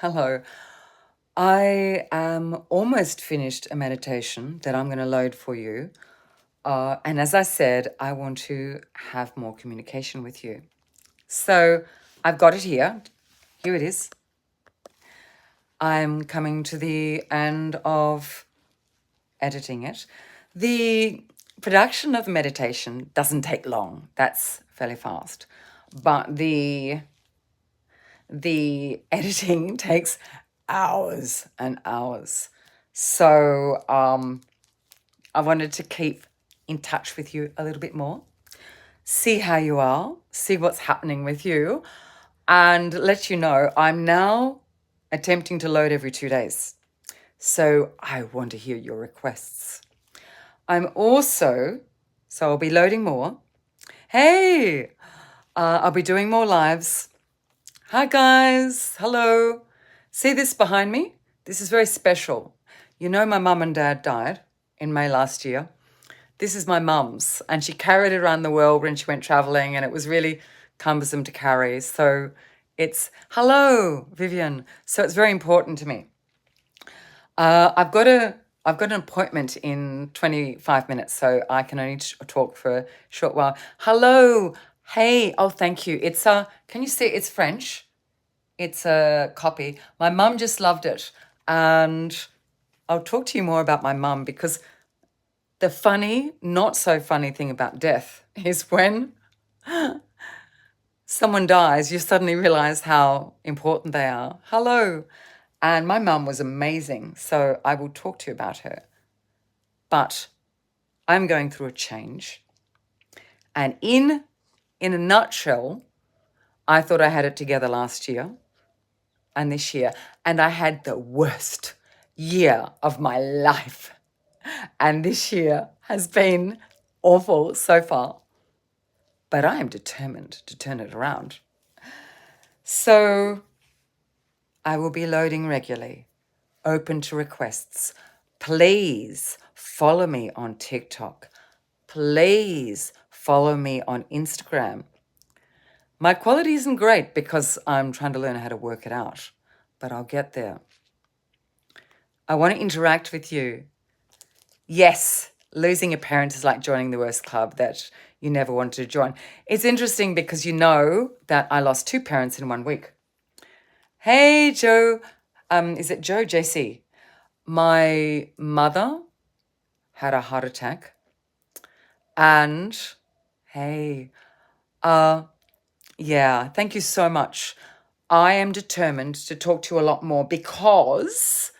Hello. I am almost finished a meditation that I'm going to load for you. And as I said, I want to have more communication with you. So I've got it here. Here it is. I'm coming to the end of editing it. The production of the meditation doesn't take long. That's fairly fast. But the editing takes hours and hours. So I wanted to keep in touch with you a little bit more, see how you are, see what's happening with you, and let you know I'm now attempting to load every 2 days. So I want to hear your requests. I'm also, so I'll be loading more. Hey, I'll be doing more lives. Hi, guys. Hello. See this behind me? This is very special. You know, my mum and dad died in May last year. This is my mum's, and she carried it around the world when she went traveling, and it was really cumbersome to carry. So it's, hello, Vivian. So it's very important to me. I've got an appointment in 25 minutes, so I can only talk for a short while. Hello. Hey. Oh, thank you. It's can you see it's French? It's a copy. My mum just loved it. And I'll talk to you more about my mum because the funny, not so funny thing about death is when someone dies, you suddenly realize how important they are. Hello. And my mum was amazing. So I will talk to you about her. But I'm going through a change. And in a nutshell, I thought I had it together last year and this year. And I had the worst year of my life. And this year has been awful so far. But I am determined to turn it around. So I will be loading regularly, open to requests. Please follow me on TikTok. Please follow me on Instagram. My quality isn't great because I'm trying to learn how to work it out, but I'll get there. I want to interact with you. Yes, losing a parent is like joining the worst club that you never wanted to join. It's interesting because you know that I lost 2 parents in 1 week. Hey, Joe. Is it Joe? JC. My mother had a heart attack. And, hey, yeah, thank you so much. I am determined to talk to you a lot more because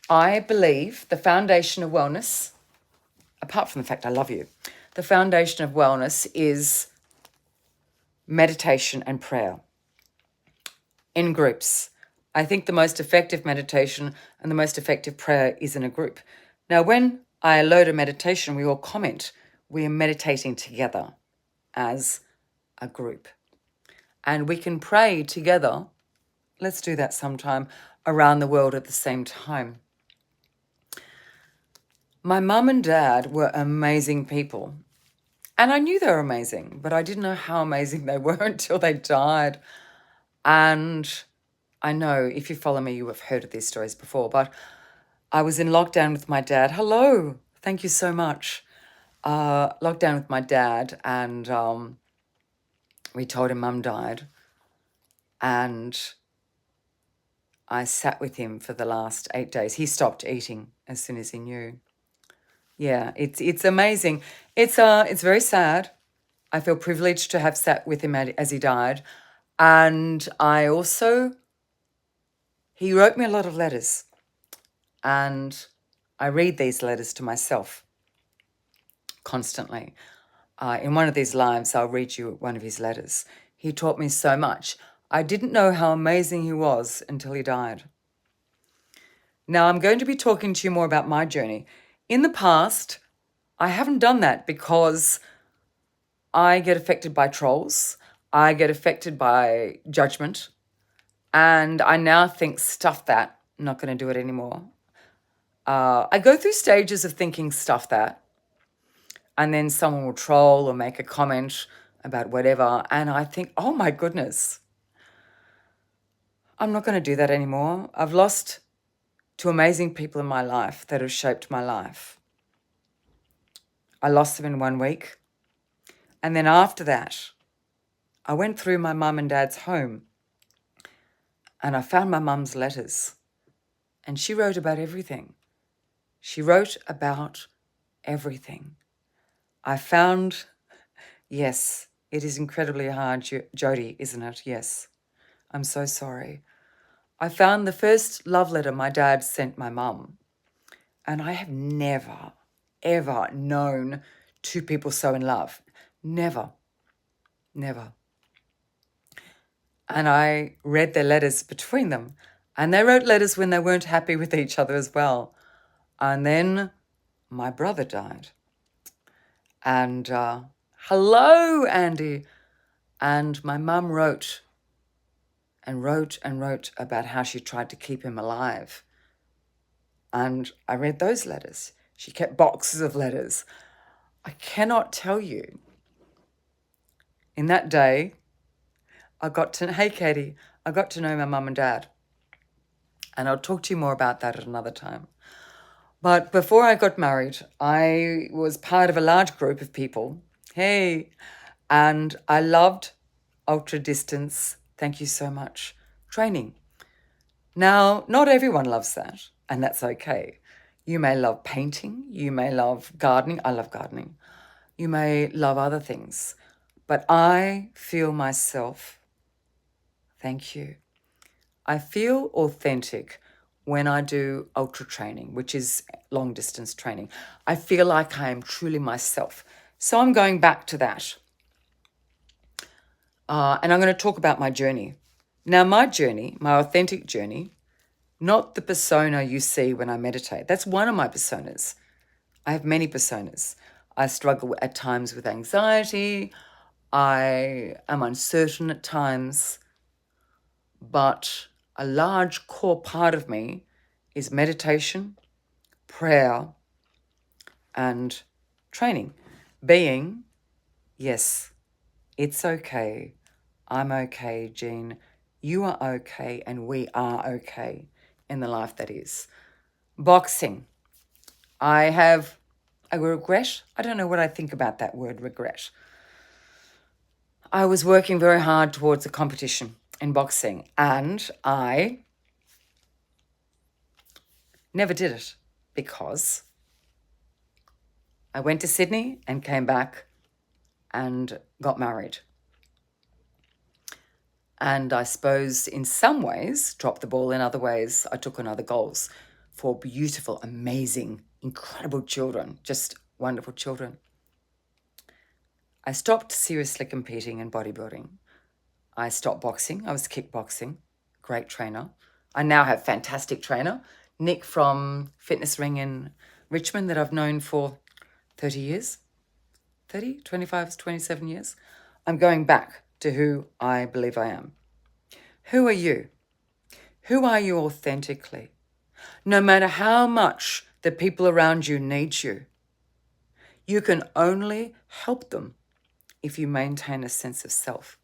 I believe the foundation of wellness, apart from the fact I love you, the foundation of wellness is meditation and prayer in groups. I think the most effective meditation and the most effective prayer is in a group. Now, when I load a meditation, we all comment. We are meditating together as a group. And we can pray together. Let's do that sometime around the world at the same time. My mum and dad were amazing people. And I knew they were amazing, but I didn't know how amazing they were until they died. And I know if you follow me, you have heard of these stories before, but I was in lockdown with my dad. Hello. Thank you so much. Lockdown with my dad, and we told him mum died. And I sat with him for the last 8 days. He stopped eating as soon as he knew. Yeah, it's amazing. It's very sad. I feel privileged to have sat with him as he died. And I also, he wrote me a lot of letters. And I read these letters to myself constantly. In one of these lives, I'll read you one of his letters. He taught me so much. I didn't know how amazing he was until he died. Now, I'm going to be talking to you more about my journey. In the past, I haven't done that because I get affected by trolls. I get affected by judgment. And I now think, stuff that, I'm not going to do it anymore. I go through stages of thinking, stuff that. And then someone will troll or make a comment about whatever. And I think, oh my goodness, I'm not going to do that anymore. I've lost two amazing people in my life that have shaped my life. I lost them in 1 week. And then after that, I went through my mum and dad's home and I found my mum's letters. And she wrote about everything. She wrote about everything. I found, yes, it is incredibly hard, Jody, isn't it? Yes. I'm so sorry. I found the first love letter my dad sent my mum. And I have never, ever known two people so in love. Never. Never. And I read their letters between them. And they wrote letters when they weren't happy with each other as well. And then my brother died. And hello, Andy. And my mum wrote and wrote and wrote about how she tried to keep him alive. And I read those letters. She kept boxes of letters. I cannot tell you. In that day, hey Katie, I got to know my mum and dad. And I'll talk to you more about that at another time. But before I got married, I was part of a large group of people. Hey, and I loved ultra distance, thank you so much, training. Now, not everyone loves that, and that's okay. You may love painting, you may love gardening. I love gardening. You may love other things, but I feel myself, thank you. I feel authentic when I do ultra training, which is long distance training. I feel like I am truly myself. So I'm going back to that. And I'm going to talk about my journey. Now, my journey, my authentic journey, not the persona you see when I meditate. That's one of my personas. I have many personas. I struggle at times with anxiety. I am uncertain at times. But a large core part of me is meditation, prayer, and training. Being, yes, it's okay. I'm okay, Jean. You are okay, and we are okay in the life that is. Boxing. I have a regret. I don't know what I think about that word, regret. I was working very hard towards a competition in boxing, and I never did it because I went to Sydney and came back and got married. And I suppose in some ways dropped the ball, in other ways I took on other goals for beautiful, amazing, incredible children, just wonderful children. I stopped seriously competing in bodybuilding. I stopped boxing. I was kickboxing, great trainer. I now have fantastic trainer, Nick from Fitness Ring in Richmond that I've known for 30 years, 30, 25, 27 years. I'm going back to who I believe I am. Who are you? Who are you authentically? No matter how much the people around you need you, you can only help them if you maintain a sense of self.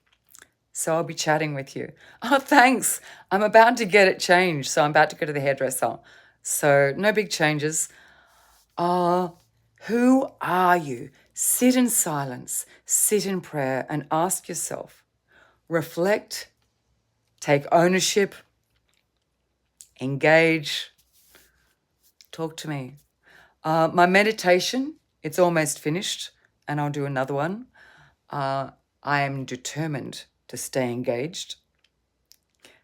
So I'll be chatting with you. Oh, thanks. I'm about to get it changed. So I'm about to go to the hairdresser. So no big changes. Who are you? Sit in silence, sit in prayer and ask yourself, reflect, take ownership, engage, talk to me. My meditation, it's almost finished and I'll do another one. I am determined to stay engaged.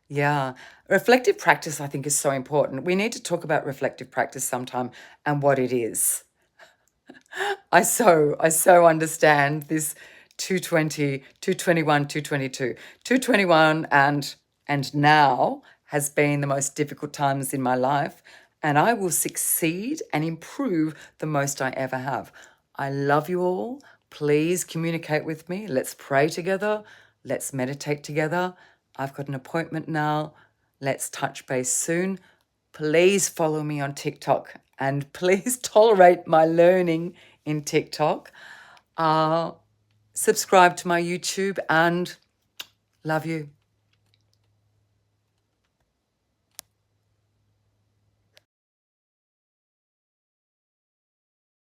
Yeah, reflective practice I think is so important. We need to talk about reflective practice sometime and what it is. I so understand this 220, 221, 222. 221 and now has been the most difficult times in my life, and I will succeed and improve the most I ever have. I love you all. Please communicate with me. Let's pray together. Let's meditate together. I've got an appointment now. Let's touch base soon. Please follow me on TikTok and please tolerate my learning in TikTok. Subscribe to my YouTube and love you.